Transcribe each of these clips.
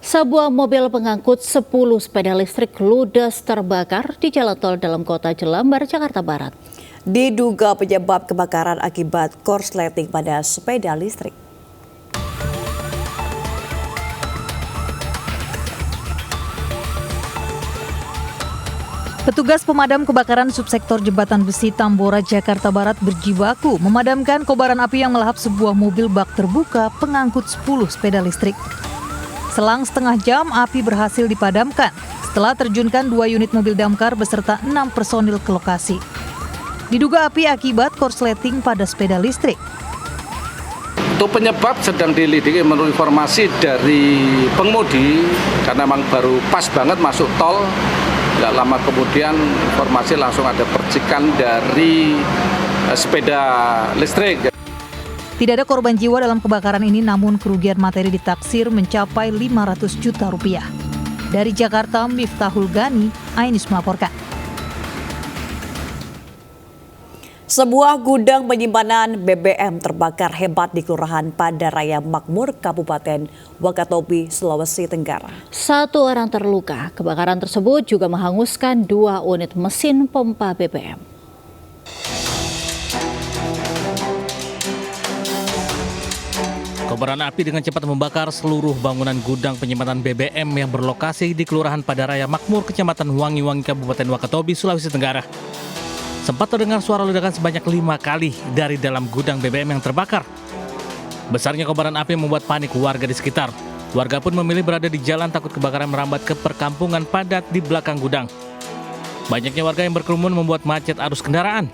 Sebuah mobil pengangkut 10 sepeda listrik ludes terbakar di jalan tol dalam kota Jelambar, Jakarta Barat. Diduga penyebab kebakaran akibat korsleting pada sepeda listrik. Petugas pemadam kebakaran subsektor Jembatan Besi Tambora, Jakarta Barat berjibaku memadamkan kobaran api yang melahap sebuah mobil bak terbuka pengangkut 10 sepeda listrik. Selang setengah jam, api berhasil dipadamkan setelah terjunkan 2 unit mobil damkar beserta 6 personil ke lokasi. Diduga api akibat korsleting pada sepeda listrik. Untuk penyebab sedang dilidiki menurut informasi dari pengemudi, karena memang baru pas banget masuk tol. Tidak lama kemudian informasi langsung ada percikan dari sepeda listrik. Tidak ada korban jiwa dalam kebakaran ini, namun kerugian materi ditaksir mencapai 500 juta rupiah. Dari Jakarta, Miftahul Gani, Ainis melaporkan. Sebuah gudang penyimpanan BBM terbakar hebat di Kelurahan Padaraya Makmur, Kabupaten Wakatobi, Sulawesi Tenggara. 1 orang terluka. Kebakaran tersebut juga menghanguskan 2 unit mesin pompa BBM. Kobaran api dengan cepat membakar seluruh bangunan gudang penyimpanan BBM yang berlokasi di Kelurahan Padaraya Makmur, Kecamatan Wangi-Wangi, Kabupaten Wakatobi, Sulawesi Tenggara. Sempat terdengar suara ledakan sebanyak 5 kali dari dalam gudang BBM yang terbakar. Besarnya kobaran api membuat panik warga di sekitar. Warga pun memilih berada di jalan takut kebakaran merambat ke perkampungan padat di belakang gudang. Banyaknya warga yang berkerumun membuat macet arus kendaraan.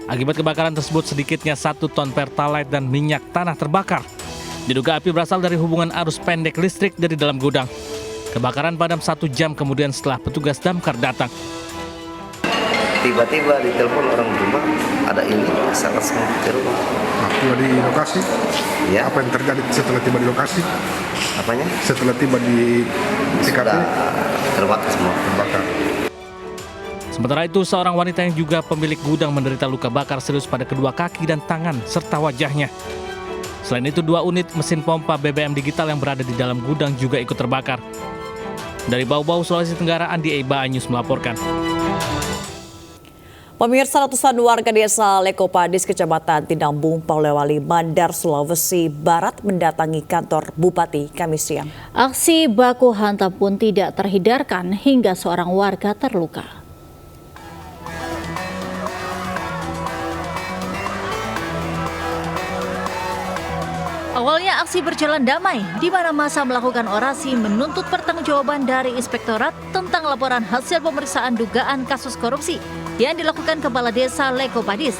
Akibat kebakaran tersebut sedikitnya 1 ton pertalite dan minyak tanah terbakar. Diduga api berasal dari hubungan arus pendek listrik dari dalam gudang. Kebakaran padam 1 jam kemudian setelah petugas damkar datang. Tiba-tiba ditelepon orang rumah, ada ini sangat di rumah. Tiba di lokasi? Ya. Apa yang terjadi setelah tiba di lokasi? Apanya? Setelah tiba di TKP? Sudah terbakar semua. Terbakar. Sementara itu, seorang wanita yang juga pemilik gudang menderita luka bakar serius pada kedua kaki dan tangan serta wajahnya. Selain itu, 2 unit mesin pompa BBM digital yang berada di dalam gudang juga ikut terbakar. Dari Bau-Bau, Sulawesi Tenggara, Andi Eba Anyus melaporkan. Pemirsa, ratusan warga desa Lekopadis, Kecamatan Tinambung, Polewali, Mandar, Sulawesi Barat mendatangi kantor Bupati Kamis siang. Aksi baku hantam pun tidak terhindarkan hingga seorang warga terluka. Awalnya aksi berjalan damai, di mana massa melakukan orasi menuntut pertanggungjawaban dari Inspektorat tentang laporan hasil pemeriksaan dugaan kasus korupsi yang dilakukan Kepala Desa Lekopadis.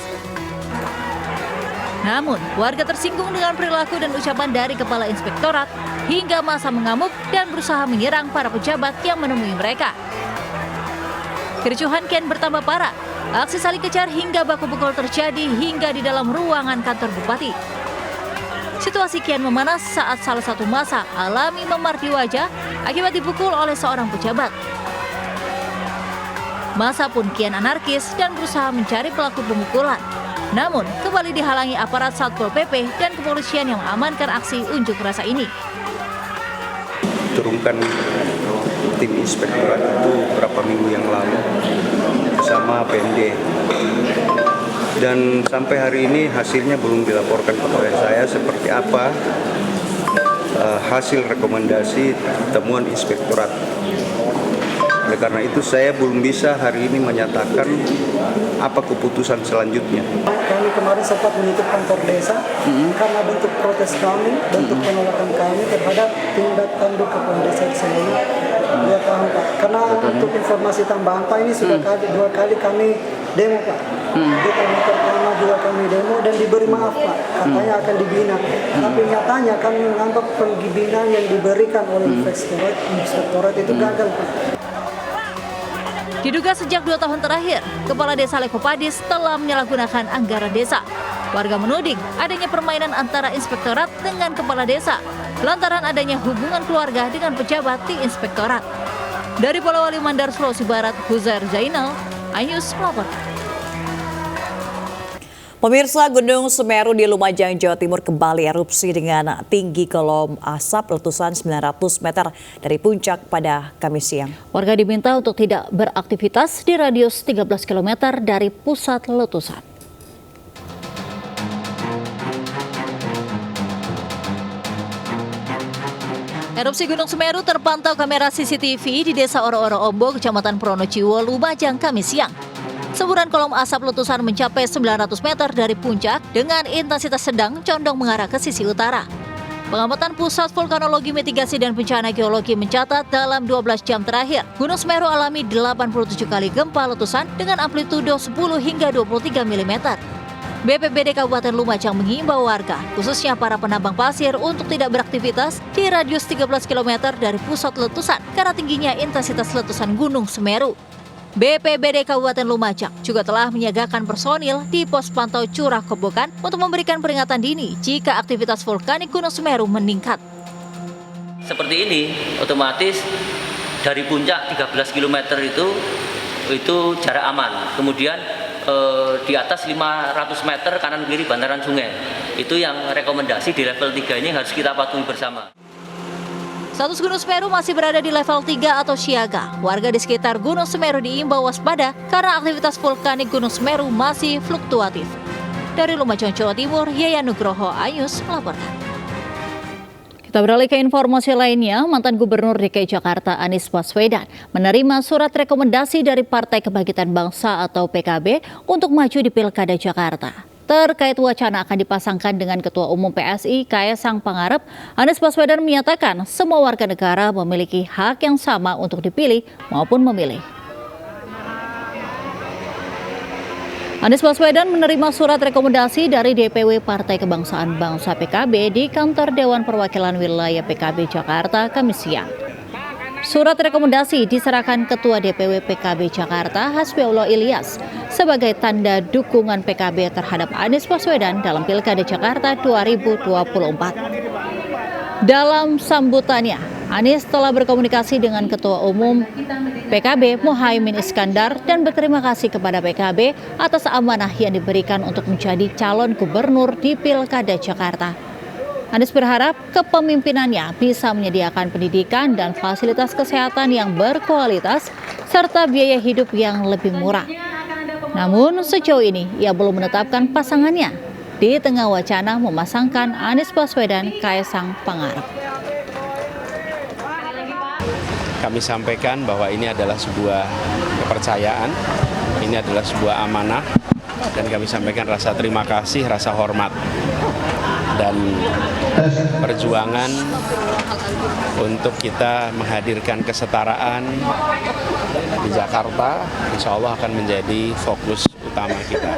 Namun, warga tersinggung dengan perilaku dan ucapan dari Kepala Inspektorat hingga massa mengamuk dan berusaha menyerang para pejabat yang menemui mereka. Kericuhan kian bertambah parah. Aksi saling kejar hingga baku pukul terjadi hingga di dalam ruangan kantor Bupati. Situasi kian memanas saat salah satu massa alami memar di wajah akibat dipukul oleh seorang pejabat. Massa pun kian anarkis dan berusaha mencari pelaku pemukulan. Namun, kembali dihalangi aparat Satpol PP dan kepolisian yang mengamankan aksi unjuk rasa ini. Turunkan tim inspektorat itu beberapa minggu yang lalu bersama PMD. Dan sampai hari ini hasilnya belum dilaporkan kepada saya seperti apa hasil rekomendasi temuan inspektorat. Oleh karena itu saya belum bisa hari ini menyatakan apa keputusan selanjutnya. Kami kemarin sempat menutup kantor desa karena bentuk protes kami, bentuk penolakan kami terhadap tindak tanduk kepala desa di sana 2 tahun, Pak. Karena untuk informasi tambahan, Pak, ini sudah 2 kali kami demo, Pak. Di tahun pertama juga kami demo dan diberi maaf, Pak. Katanya akan dibina. Tapi nyatanya kami menganggap pembinaan yang diberikan oleh inspektorat itu gagal, Pak. Diduga sejak 2 tahun terakhir, Kepala Desa Lekopadis telah menyalahgunakan anggaran desa. Warga menuding adanya permainan antara inspektorat dengan kepala desa, lantaran adanya hubungan keluarga dengan pejabat di inspektorat. Dari Polewali Mandar, Sulawesi Barat, Huzair Zainal, Anyus melaporkan. Pemirsa, Gunung Semeru di Lumajang, Jawa Timur kembali erupsi dengan tinggi kolom asap letusan 900 meter dari puncak pada Kamis siang. Warga diminta untuk tidak beraktivitas di radius 13 km dari pusat letusan. Erupsi Gunung Semeru terpantau kamera CCTV di Desa Oro-Oro Ombo, Kecamatan Pronojiwo, Lumajang, Kamis siang. Semburan kolom asap letusan mencapai 900 meter dari puncak dengan intensitas sedang condong mengarah ke sisi utara. Pengamatan Pusat Vulkanologi, Mitigasi, dan Bencana Geologi mencatat dalam 12 jam terakhir, Gunung Semeru alami 87 kali gempa letusan dengan amplitudo 10 hingga 23 mm. BPBD Kabupaten Lumajang mengimbau warga, khususnya para penambang pasir, untuk tidak beraktivitas di radius 13 km dari pusat letusan karena tingginya intensitas letusan Gunung Semeru. BPBD Kabupaten Lumajang juga telah menyiagakan personil di pos pantau Curah Kobokan untuk memberikan peringatan dini jika aktivitas vulkanik Gunung Semeru meningkat. Seperti ini, otomatis dari puncak 13 km itu jarak aman. Kemudian di atas 500 meter kanan kiri bantaran sungai. Itu yang rekomendasi di level 3 ini harus kita patuhi bersama. Status Gunung Semeru masih berada di level 3 atau siaga. Warga di sekitar Gunung Semeru diimbau waspada karena aktivitas vulkanik Gunung Semeru masih fluktuatif. Dari Lumajang, Jawa Timur, Yaya Nugroho Ayus melaporkan. Kita beralih ke informasi lainnya. Mantan Gubernur DKI Jakarta Anies Baswedan menerima surat rekomendasi dari Partai Kebangkitan Bangsa atau PKB untuk maju di Pilkada Jakarta. Terkait wacana akan dipasangkan dengan Ketua Umum PSI Kaesang Pangarep, Anies Baswedan menyatakan semua warga negara memiliki hak yang sama untuk dipilih maupun memilih. Anies Baswedan menerima surat rekomendasi dari DPW Partai Kebangsaan Bangsa PKB di kantor Dewan Perwakilan Wilayah PKB Jakarta Kamis siang. Surat rekomendasi diserahkan Ketua DPW PKB Jakarta Hasbiullah Ilyas sebagai tanda dukungan PKB terhadap Anies Baswedan dalam Pilkada Jakarta 2024. Dalam sambutannya, Anies telah berkomunikasi dengan Ketua Umum PKB Muhaimin Iskandar dan berterima kasih kepada PKB atas amanah yang diberikan untuk menjadi calon gubernur di Pilkada Jakarta. Anies berharap kepemimpinannya bisa menyediakan pendidikan dan fasilitas kesehatan yang berkualitas serta biaya hidup yang lebih murah. Namun sejauh ini ia belum menetapkan pasangannya di tengah wacana memasangkan Anies Baswedan Kaesang Pangarep. Kami sampaikan bahwa ini adalah sebuah kepercayaan, ini adalah sebuah amanah, dan kami sampaikan rasa terima kasih, rasa hormat, dan perjuangan untuk kita menghadirkan kesetaraan di Jakarta, insya Allah akan menjadi fokus utama kita.